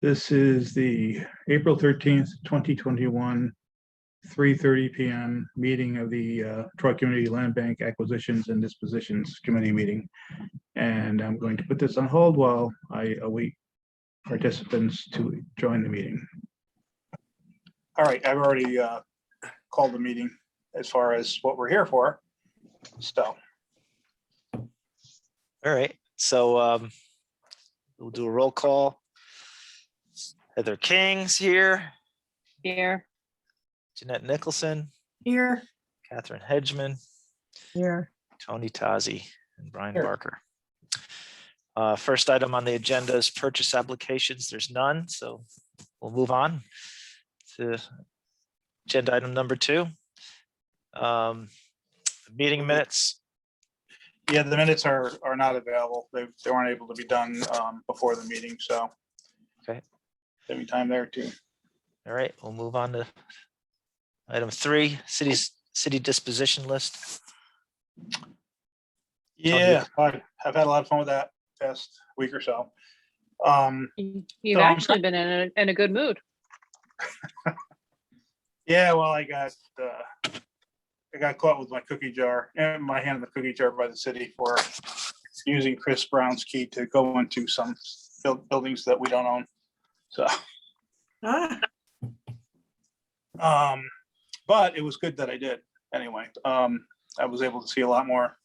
This is the April 13th, 2021, 3:30 p.m. meeting of the Troy Community Land Bank Acquisitions and Dispositions Committee meeting. And I'm going to put this on hold while I await participants to join the meeting. All right, I've already called the meeting as far as what we're here for. So. All right, so we'll do a roll call. Heather King's here. Here. Jeanette Nicholson. Here. Catherine Hedgeman. Here. Tony Tazi and Brian Here. Barker. First item on the agenda is purchase applications. There's none, so we'll move on to agenda item number 2. Meeting minutes. Yeah, the minutes are not available. They weren't able to be done before the meeting, so. Okay. Any time there too. All right, we'll move on to item 3, city disposition list. Yeah, I've had a lot of fun with that past week or so. You've actually been in a good mood. Yeah, well, I got caught with my cookie jar and my hand in the cookie jar by the city for using Chris Brown's key to go into some buildings that we don't own. So, but it was good that I did anyway. I was able to see a lot more.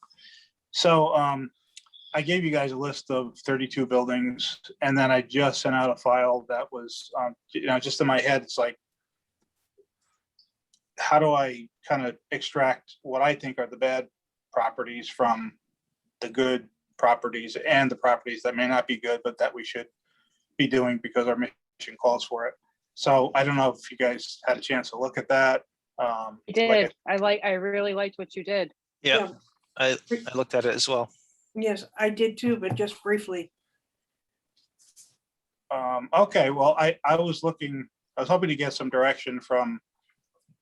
So I gave you guys a list of 32 buildings, and then I just sent out a file that was, just in my head. It's like, how do I kind of extract what I think are the bad properties from the good properties and the properties that may not be good, but that we should be doing because our mission calls for it. So I don't know if you guys had a chance to look at that. I did. I really liked what you did. Yeah, I looked at it as well. Yes, I did too, but just briefly. Okay, well, I was hoping to get some direction from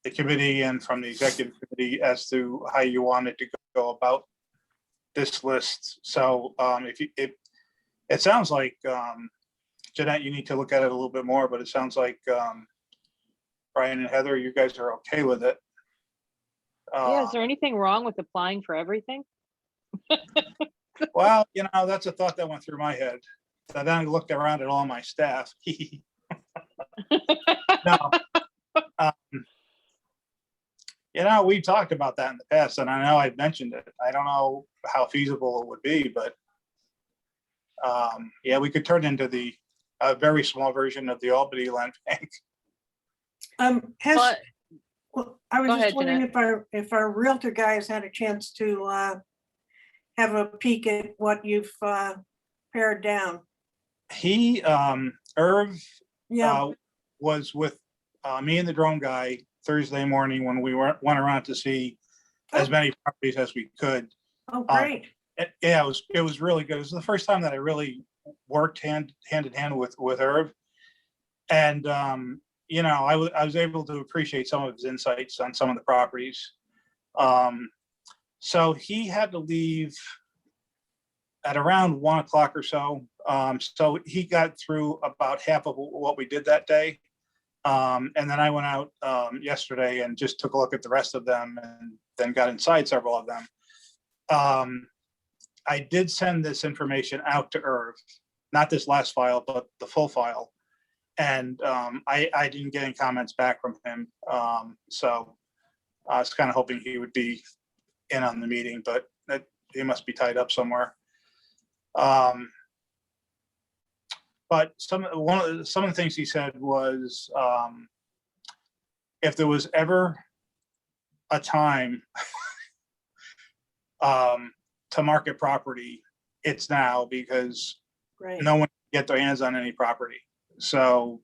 the committee and from the executive committee as to how you wanted to go about this list. So it sounds like, Jeanette, you need to look at it a little bit more, but it sounds like Brian and Heather, you guys are okay with it. Yeah, is there anything wrong with applying for everything? Well, that's a thought that went through my head. So then I looked around at all my staff. No, we talked about that in the past, and I know I've mentioned it. I don't know how feasible it would be, but yeah, we could turn into a very small version of the Albany Land Bank. Well, I was Go just ahead, wondering if our realtor guys had a chance to have a peek at what you've pared down. Irv Yeah. was with me and the drone guy Thursday morning when we went around to see as many properties as we could. Oh, great. Yeah, it was really good. It was the first time that I really worked hand in hand with Irv, and I was able to appreciate some of his insights on some of the properties. So he had to leave at around 1 o'clock or so. So he got through about half of what we did that day. And then I went out yesterday and just took a look at the rest of them and then got inside several of them. I did send this information out to Irv, not this last file, but the full file. And I didn't get any comments back from him. So I was kind of hoping he would be in on the meeting, but he must be tied up somewhere. But some of the things he said was, if there was ever a time to market property, it's now, because Right. no one can get their hands on any property. So,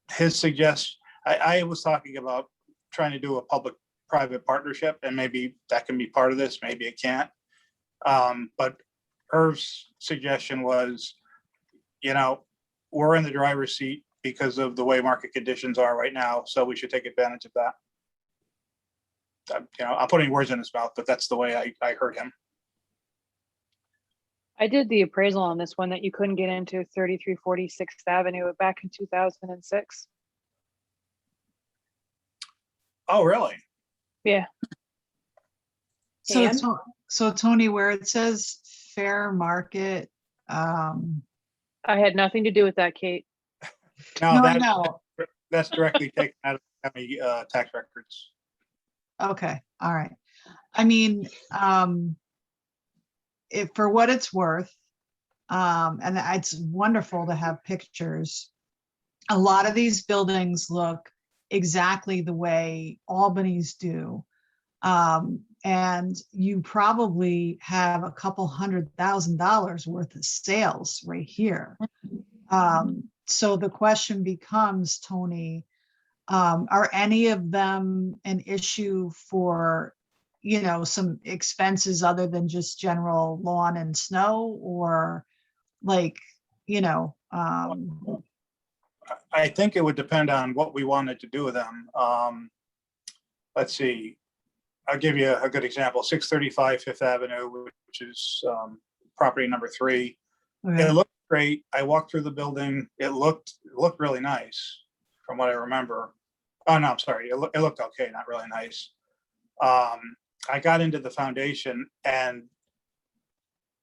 his suggestion, I was talking about trying to do a public-private partnership, and maybe that can be part of this, maybe it can't. But Irv's suggestion was, we're in the driver's seat because of the way market conditions are right now, so we should take advantage of that. I'm putting words in his mouth, but that's the way I heard him. I did the appraisal on this one that you couldn't get into 3340 6th Avenue back in 2006. Oh, really? Yeah, So, And? so Tony, where it says fair market, I had nothing to do with that, Kate. No, no, I know. that's directly taken out of county tax records. Okay, all right. I mean, if for what it's worth, and it's wonderful to have pictures. A lot of these buildings look exactly the way Albany's do. And you probably have a couple $100,000 worth of sales right here. So the question becomes, Tony, are any of them an issue for, some expenses other than just general lawn and snow, or like, I think it would depend on what we wanted to do with them. Let's see. I'll give you a good example. 635 Fifth Avenue, which is property number 3. okay, It looked great. I walked through the building. It looked really nice from what I remember. Oh, no, I'm sorry. It looked okay, not really nice. I got into the foundation, and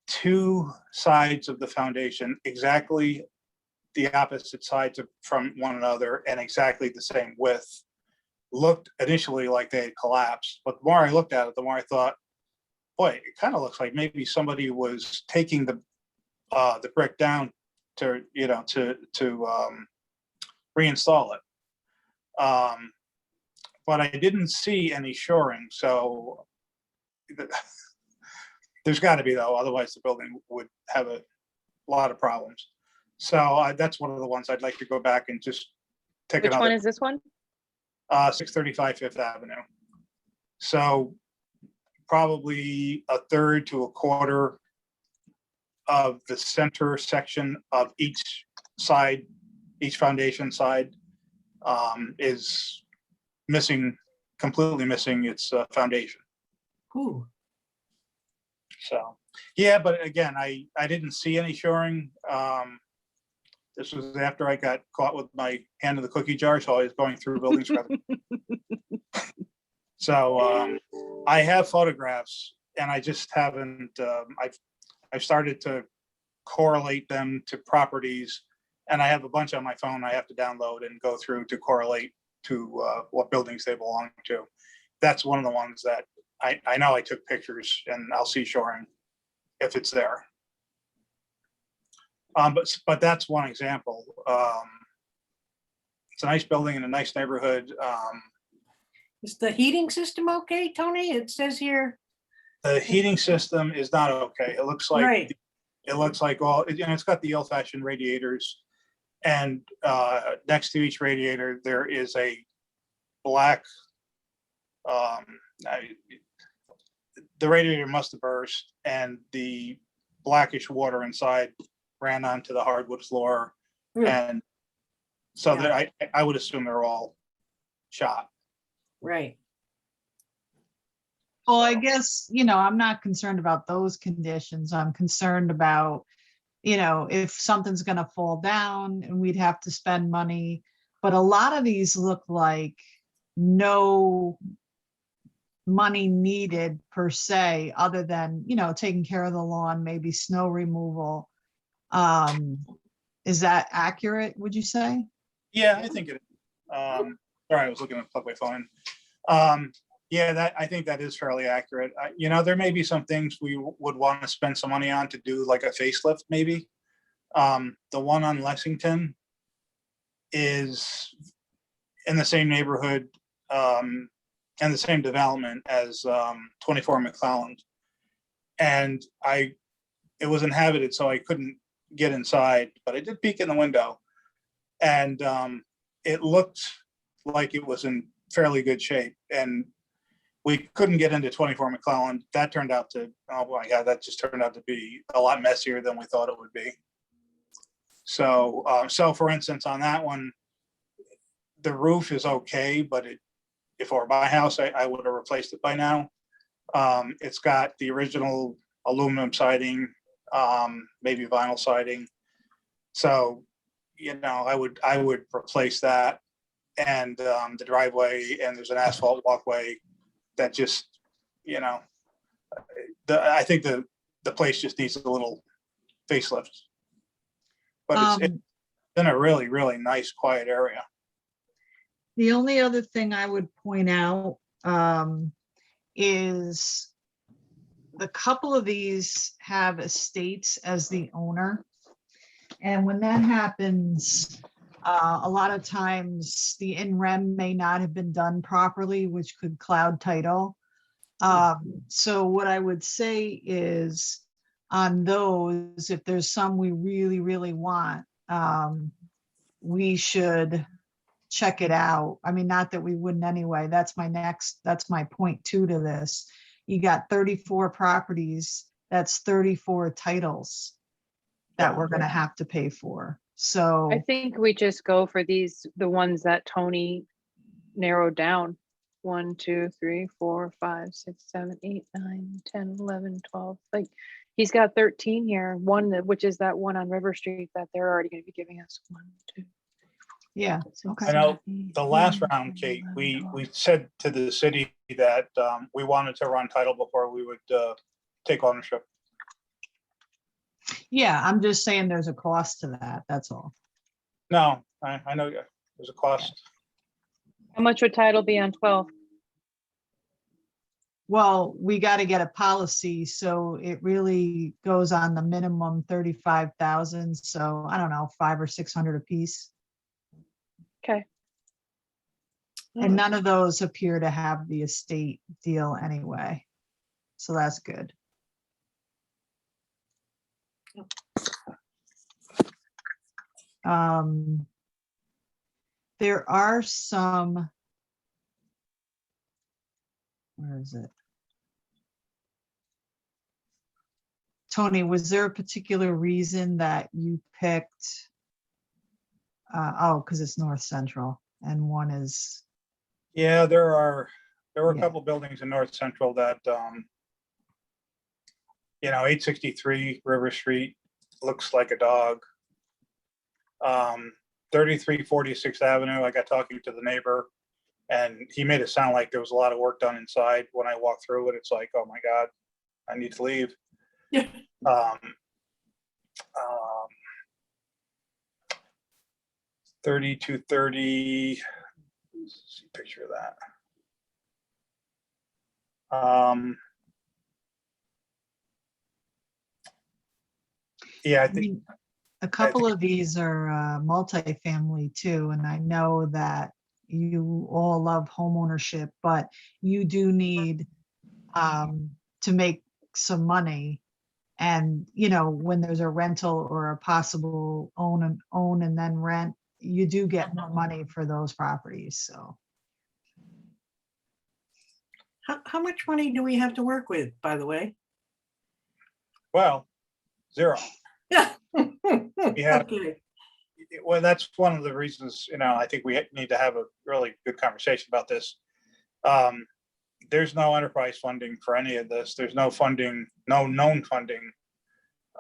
2 sides of the foundation, exactly the opposite sides from one another and exactly the same width, looked initially like they had collapsed. But the more I looked at it, the more I thought, boy, it kind of looks like maybe somebody was taking the brick down to reinstall it. But I didn't see any shoring, so there's got to be, though, otherwise the building would have a lot of problems. So that's one of the ones I'd like to go back and just take Which one another. is this one? 635 Fifth Avenue. So probably a third to a quarter of the center section of each side, each foundation side, is missing, completely missing its foundation. Ooh, So, yeah, but again, I didn't see any shoring. This was after I got caught with my hand in the cookie jar, so I was going through buildings. So I have photographs, and I just haven't. I've started to correlate them to properties, and I have a bunch on my phone I have to download and go through to correlate to what buildings they belong to. That's one of the ones that I know I took pictures, and I'll see shoring if it's there. But that's one example. It's a nice building in a nice neighborhood. is the heating system okay, Tony? It says here, The heating system is not okay. It looks like right, it's got the old-fashioned radiators, and next to each radiator there is a black. The radiator must have burst, and the blackish water inside ran onto the hardwood floor, Really? and so Yeah. that I would assume they're all shot. right. well, I guess, I'm not concerned about those conditions. I'm concerned about, if something's gonna fall down and we'd have to spend money. But a lot of these look like no money needed per se, other than, taking care of the lawn, maybe snow removal. Is that accurate, would you say? Yeah, I think it is. Sorry, I was looking at plug my phone. Yeah, I think that is fairly accurate. There may be some things we would want to spend some money on to do, like a facelift, maybe. The one on Lexington is in the same neighborhood and the same development as 24 McClelland. And it was inhabited, so I couldn't get inside, but I did peek in the window, and it looked like it was in fairly good shape. And we couldn't get into 24 McClelland. That turned out to, oh my God, that just turned out to be a lot messier than we thought it would be. So, for instance, on that one, the roof is okay, but if it were my house, I would have replaced it by now. It's got the original aluminum siding. maybe vinyl siding. So, I would replace that and the driveway, and there's an asphalt walkway that just, I think the place just needs a little facelift. But it's Um, in a really, really nice, quiet area. The only other thing I would point out is the couple of these have estates as the owner. And when that happens, a lot of times the in rem may not have been done properly, which could cloud title. So what I would say is on those, if there's some we really, really want, we should check it out. I mean, not that we wouldn't anyway. That's my point two to this. You got 34 properties, that's 34 titles that we're gonna have to pay for. So, I think we just go for the ones that Tony narrowed down. 1, 2, 3, 4, 5, 6, 7, 8, 9, 10, 11, 12. Like, he's got 13 here. Which is that one on River Street that they're already gonna be giving us. 1, 2, yeah, 6, okay. I know 7, 8, the last 9, round, 10, Kate, 11, we 12. said to the city that we wanted to run title before we would take ownership. Yeah, I'm just saying there's a cost to that, that's all. No, I know there's a cost. How much would title be on 12? Well, we got to get a policy, so it really goes on the minimum 35,000. So I don't know, 500 or 600 a piece. Okay. And none of those appear to have the estate deal anyway. So that's good. There are some, where is it? Tony, was there a particular reason that you picked? Oh, because it's North Central and one is, Yeah, there were a Yeah. couple buildings in North Central that 863 River Street looks like a dog. 3346 Avenue, I got talking to the neighbor and he made it sound like there was a lot of work done inside. When I walked through it, it's like, oh my God, I need to leave. Yeah. 3230, see a picture of that. Yeah, I I think mean, a couple of these are multifamily too, and I know that you all love homeownership, but you do need to make some money. And, when there's a rental or a possible own and then rent, you do get more money for those properties, so. How much money do we have to work with, by the way? well, zero. Yeah. Yeah. Okay. Well, that's one of the reasons, I think we need to have a really good conversation about this. There's no enterprise funding for any of this. There's no funding, no known funding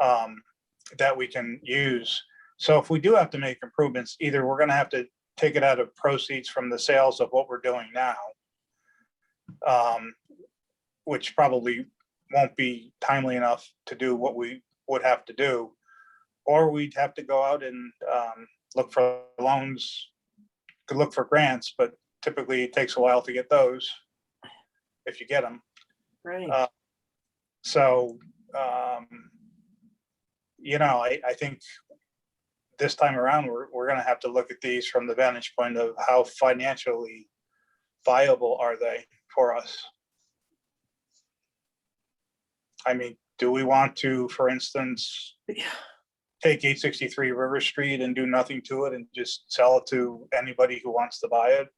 that we can use. So if we do have to make improvements, either we're going to have to take it out of proceeds from the sales of what we're doing now, which probably won't be timely enough to do what we would have to do, or we'd have to go out and look for loans, could look for grants, but typically it takes a while to get those if you get them. Right. So, I think this time around, we're going to have to look at these from the vantage point of how financially viable are they for us. I mean, do we want to, for instance, take 863 River Street and do nothing to it and just sell it to anybody who wants to buy it?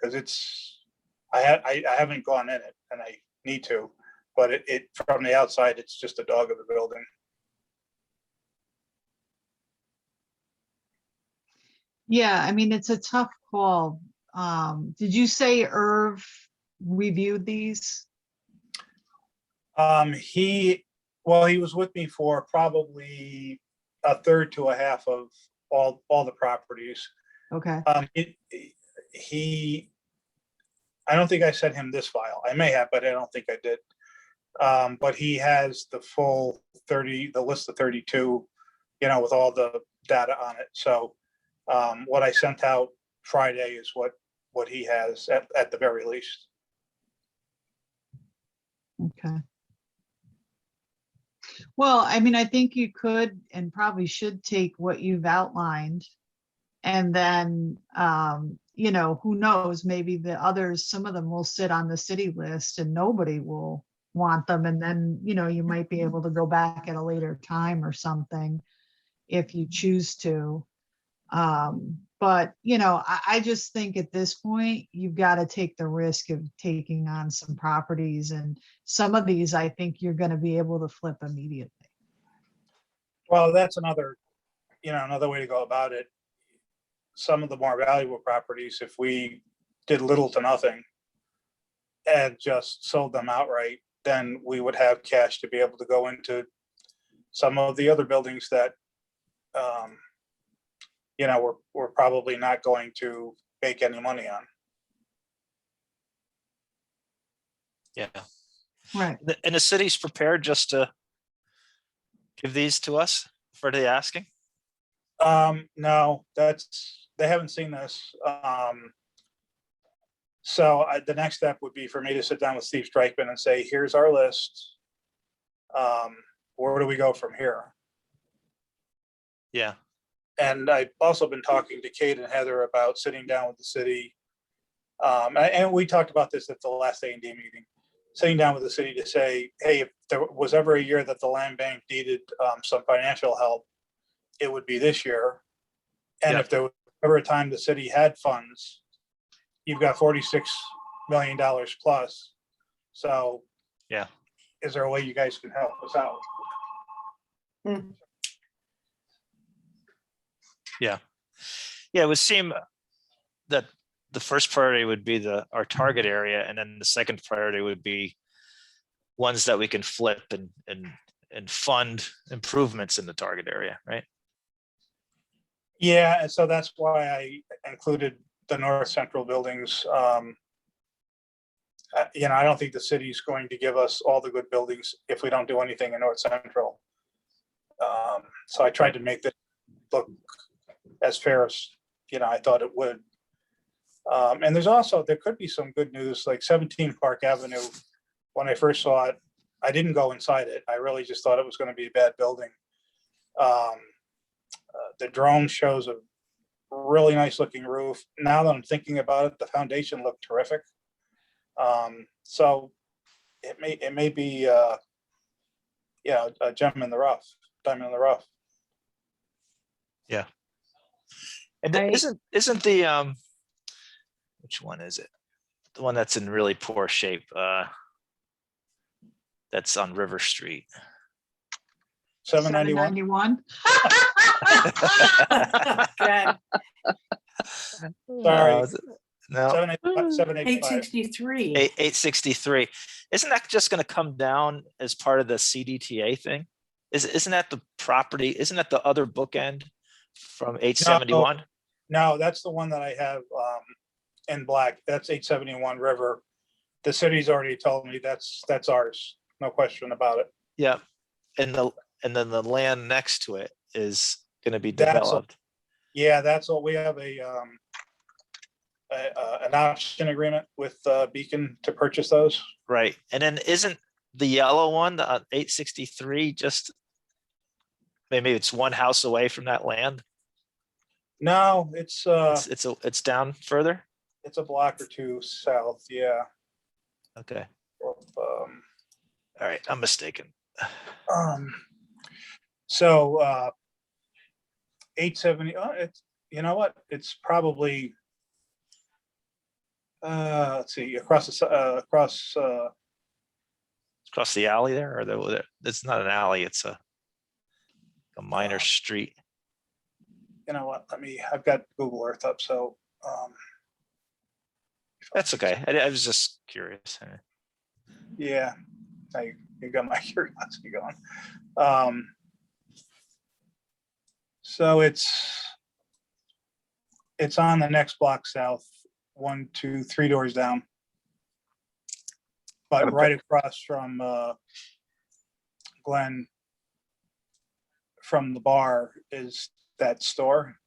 Because I haven't gone in it and I need to, but it from the outside, it's just a dog of the building. Yeah, I mean, it's a tough call. Did you say Irv reviewed these? He Well, he was with me for probably a third to a half of all the properties. Okay, He, I don't think I sent him this file. I may have, but I don't think I did. But he has the full 30, the list of 32, with all the data on it. So what I sent out Friday is what he has at the very least. okay. Well, I mean, I think you could and probably should take what you've outlined. And then, who knows, maybe the others, some of them will sit on the city list and nobody will want them. And then, you might be able to go back at a later time or something if you choose to. But, I just think at this point, you've got to take the risk of taking on some properties. And some of these, I think you're going to be able to flip immediately. Well, that's another way to go about it. Some of the more valuable properties, if we did little to nothing and just sold them outright, then we would have cash to be able to go into some of the other buildings that, we're probably not going to make any money on. Yeah. Right. And the city's prepared just to give these to us for the asking? No, they haven't seen this. So the next step would be for me to sit down with Steve Strikeman and say, here's our list. Where do we go from here? Yeah. And I've also been talking to Kate and Heather about sitting down with the city. And we talked about this at the last A&D meeting, sitting down with the city to say, hey, if there was ever a year that the land bank needed some financial help, it would be this year. And Yeah. if there was ever a time the city had funds, you've got $46 million plus. So Yeah. is there a way you guys can help us out? Yeah, it would seem that the first priority would be our target area, and then the second priority would be ones that we can flip and fund improvements in the target area, right? Yeah, and so that's why I included the north central buildings. I don't think the city's going to give us all the good buildings if we don't do anything in north central. So I tried to make this look as fair as I thought it would. And there could be some good news, like 17 Park Avenue. When I first saw it, I didn't go inside it. I really just thought it was going to be a bad building. The drone shows a really nice looking roof. Now that I'm thinking about it, the foundation looked terrific. So it may be a gem in the rough, diamond in the rough. Yeah. And I- isn't the which one is it? The one that's in really poor shape. That's on River Street. 791. 791. God, Sorry. No, 785. 863. 863. Isn't that just going to come down as part of the CDTA thing? Isn't that the property? Isn't that the other bookend from 871? No, that's the one that I have in black. That's 871 River. The city's already told me that's ours. No question about it. Yeah. And then the land next to it is going to be That's a- developed. Yeah, that's what we have an option agreement with Beacon to purchase those. Right. And then isn't the yellow one, the 863, just maybe it's one house away from that land? No, it's It's down further. it's a block or two south. Yeah. Okay. Of, All right. I'm mistaken. So 870. It's it's probably let's see, across Across the alley there, or it's not an alley. It's a minor street. you know what? I've got Google Earth up, so That's okay. I was just curious. yeah. You got my curiosity going. So it's on the next block south, 1, 2, 3 doors down. But Okay. right across from Glenn, from the bar, is that store.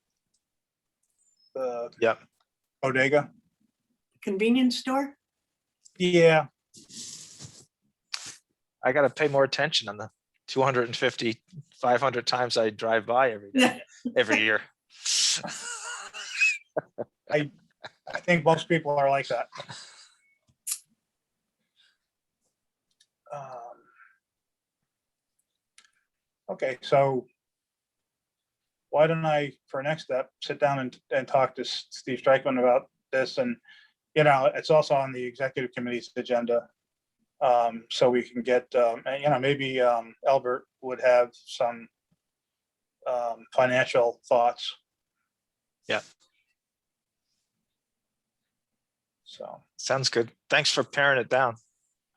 The Yep. bodega. Convenience store? Yeah, I gotta pay more attention on the 250, 500 times I drive by every day, every year. I think most people are like that. Okay, so why don't I, for next step, sit down and talk to Steve Strikeman about this, and, you know, it's also on the executive committee's agenda. So we can get, and, you know, maybe Albert would have some financial thoughts. Yeah. So, Sounds good. Thanks for paring it down.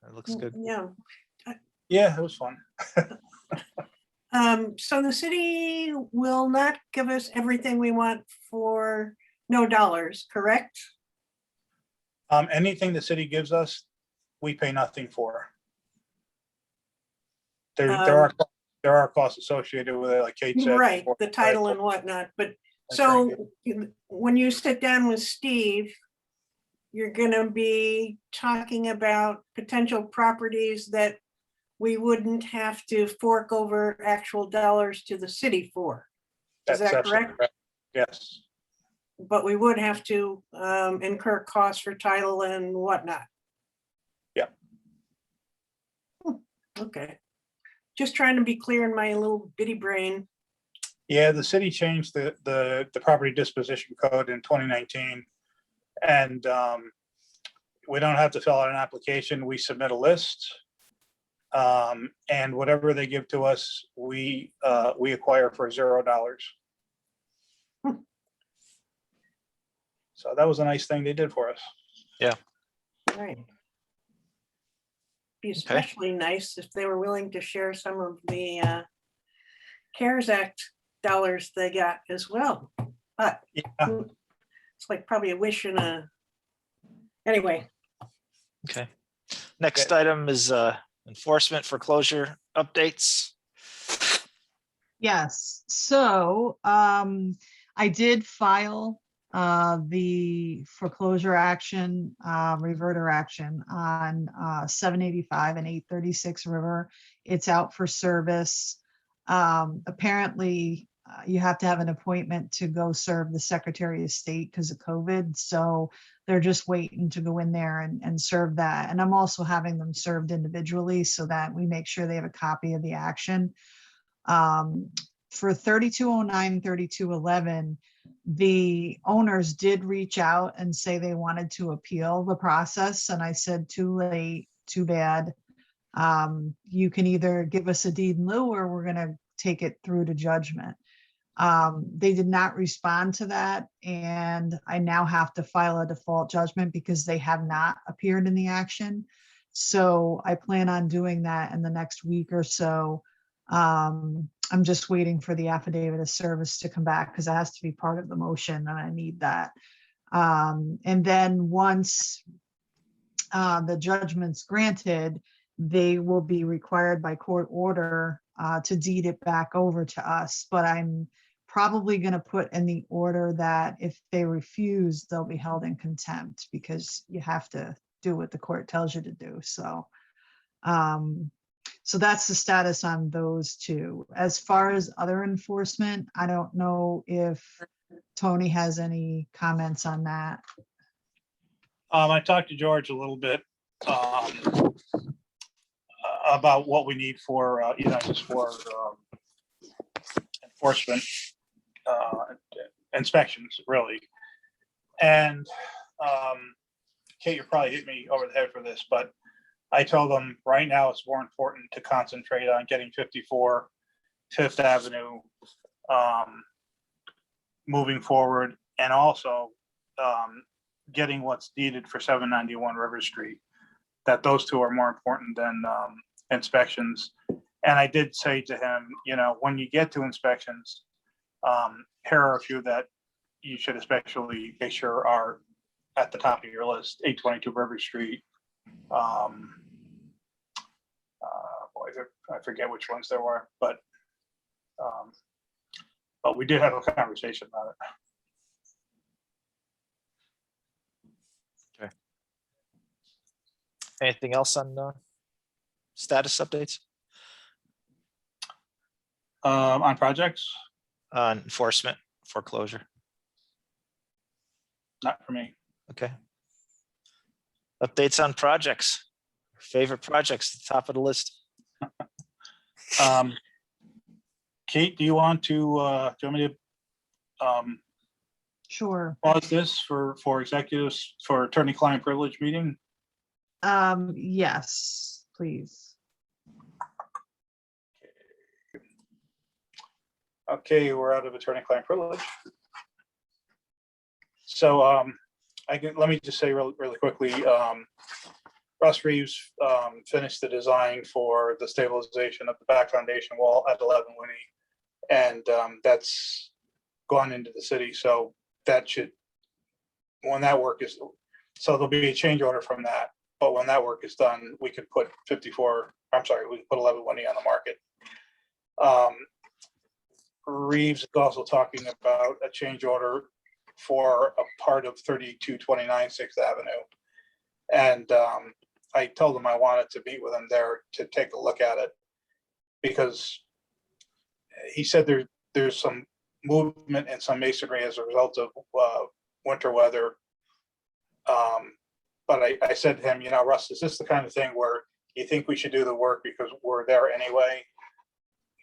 It looks good. Yeah. yeah, it was fun. So the city will not give us everything we want for no dollars, correct? Anything the city gives us, we pay nothing for. There are costs associated with it, like Kate said. Right, before. the title and whatnot, but That's so right. when you sit down with Steve, you're gonna be talking about potential properties that we wouldn't have to fork over actual dollars to the city for. Is That's that absolutely correct? right. Yes, But we would have to incur costs for title and whatnot. Yeah. Okay. Just trying to be clear in my little bitty brain. yeah, the city changed the property disposition code in 2019. And we don't have to fill out an application, we submit a list. And whatever they give to us, we acquire for $0. So that was a nice thing they did for us. Right. Be especially nice if they were willing to share some of the CARES Act dollars they got as well. But Yeah, it's like probably a wish and a, anyway, Okay. Next item is enforcement foreclosure updates. Yes, so I did file the foreclosure action, reverter action on 785 and 836 River. It's out for service. Apparently, you have to have an appointment to go serve the Secretary of State because of COVID. So they're just waiting to go in there and serve that. And I'm also having them served individually so that we make sure they have a copy of the action. For 3209, 3211, the owners did reach out and say they wanted to appeal the process. And I said, too late, too bad. You can either give us a deed in lieu or we're going to take it through to judgment. They did not respond to that. And I now have to file a default judgment because they have not appeared in the action. So I plan on doing that in the next week or so. I'm just waiting for the affidavit of service to come back because it has to be part of the motion and I need that. And then once the judgment's granted, they will be required by court order to deed it back over to us. But I'm probably going to put in the order that if they refuse, they'll be held in contempt because you have to do what the court tells you to do. So that's the status on those two. As far as other enforcement, I don't know if Tony has any comments on that. I talked to George a little bit about what we need for, just for enforcement inspections, really. And Kate, you probably hit me over the head for this, but I told them right now it's more important to concentrate on getting 54 Fifth Avenue moving forward, and also getting what's needed for 791 River Street. That those two are more important than inspections. And I did say to him, you know, when you get to inspections, here are a few that you should especially make sure are at the top of your list. 822 River Street. Boy, I forget which ones there were, but we did have a conversation about it. Anything else on status updates On projects, on enforcement foreclosure? not for me. Okay. Updates on projects, favorite projects, top of the list. Kate, do you want me to Sure. pause this for executives for attorney-client privilege meeting? Yes, please. Okay, we're out of attorney-client privilege. So let me just say really quickly, Russ Reeves finished the design for the stabilization of the back foundation wall at 11 Winnie, and that's gone into the city. So that should, when that work is, so there'll be a change order from that. But when that work is done, we could put we could put 11 Winnie on the market. Reeves is also talking about a change order for a part of 3229 6th Avenue. And I told him I wanted to meet with him there to take a look at it, because he said there's some movement and some masonry as a result of winter weather. But I said to him, you know, Russ, is this the kind of thing where you think we should do the work because we're there anyway?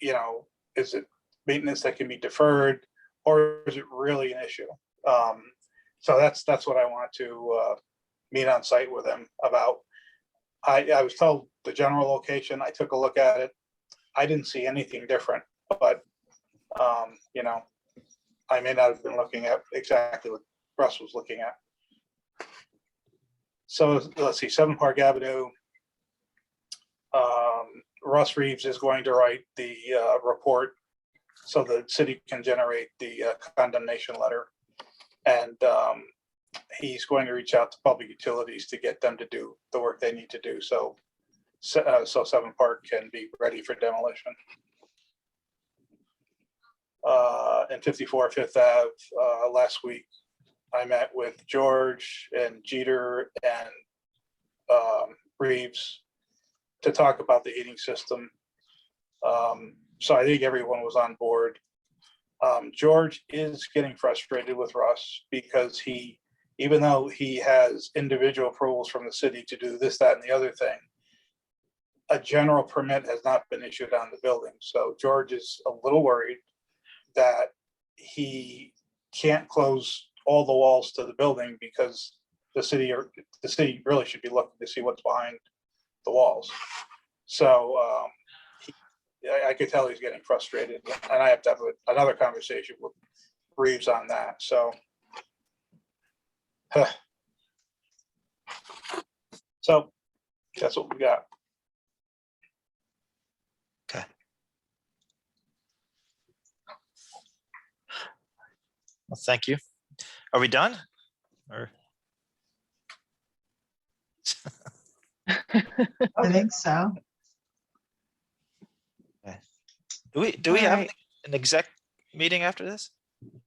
You know, is it maintenance that can be deferred, or is it really an issue? So that's what I want to meet on site with him about. I was told the general location. I took a look at it. I didn't see anything different, but you know, I may not have been looking at exactly what Russ was looking at. So let's see, 7 Park Avenue. Russ Reeves is going to write the report so the city can generate the condemnation letter. And he's going to reach out to public utilities to get them to do the work they need to do. So 7 Park can be ready for demolition. And 54 Fifth Ave, last week, I met with George and Jeter and Reeves to talk about the heating system. So I think everyone was on board. George is getting frustrated with Russ because even though he has individual approvals from the city to do this, that, and the other thing, a general permit has not been issued on the building. So George is a little worried that he can't close all the walls to the building because the city really should be looking to see what's behind the walls. So I could tell he's getting frustrated, and I have to have another conversation with Reeves on that. So, so that's what we got. Okay. Well, thank you. Are we done? Or I think so. do we have Alright. an exec meeting after this?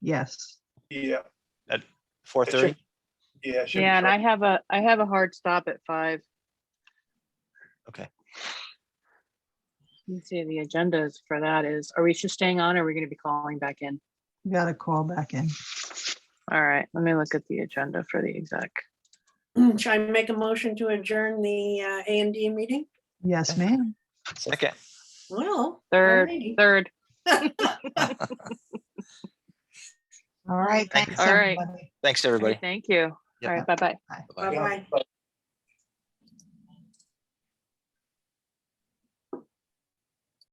Yes. Yeah, 4:30? yeah, it should be Yeah, and fine. I have a hard stop at 5. Okay. Let's see, the agendas for that is, are we just staying on or are we going to be calling back in? We got to call back in. All right, let me look at the agenda for the exec. Should I make a motion to adjourn the A&D meeting? Yes, ma'am. Second. Well. Third. All right. Thanks, All right. everybody. Thanks, everybody. Thank you. Yep. All right, bye-bye. Bye-bye. But